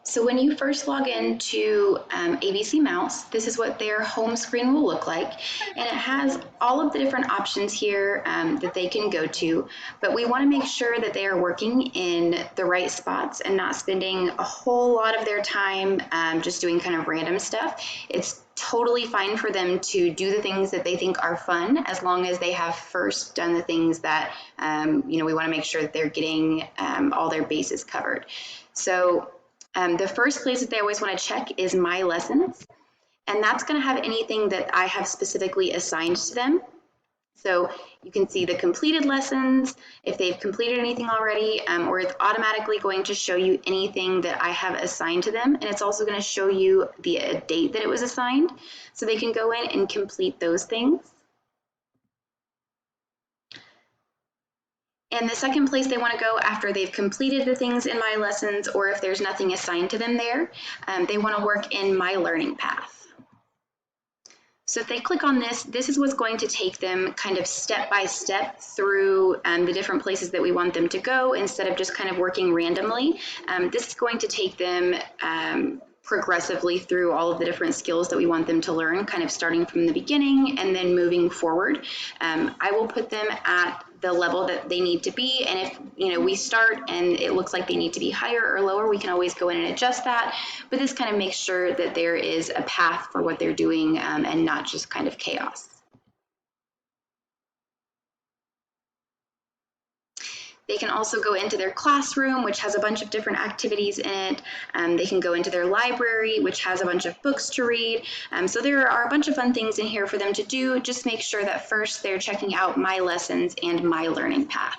So when you first log into ABCMouse, this is what their home screen will look like. And it has all of the different options here that they can go to, but we want to make sure that they are working in the right spots and not spending a whole lot of their time just doing kind of random stuff. It's totally fine for them to do the things that they think are fun, as long as they have first done the things that, we want to make sure that they're getting all their bases covered. So the first place that they always want to check is My Lessons, and that's going to have anything that I have specifically assigned to them. So you can see the completed lessons, if they've completed anything already, or it's automatically going to show you anything that I have assigned to them. And it's also going to show you the date that it was assigned. So they can go in and complete those things. And the second place they want to go after they've completed the things in My Lessons, or if there's nothing assigned to them there, they want to work in My Learning Path. So if they click on this, this is what's going to take them kind of step by step through the different places that we want them to go, instead of just kind of working randomly. This is going to take them progressively through all of the different skills that we want them to learn, kind of starting from the beginning and then moving forward. I will put them at the level that they need to be, and if we start and it looks like they need to be higher or lower, we can always go in and adjust that. But this kind of makes sure that there is a path for what they're doing and not just kind of chaos. They can also go into their classroom, which has a bunch of different activities in it. They can go into their library, which has a bunch of books to read. So there are a bunch of fun things in here for them to do. Just make sure that first they're checking out My Lessons and My Learning Path.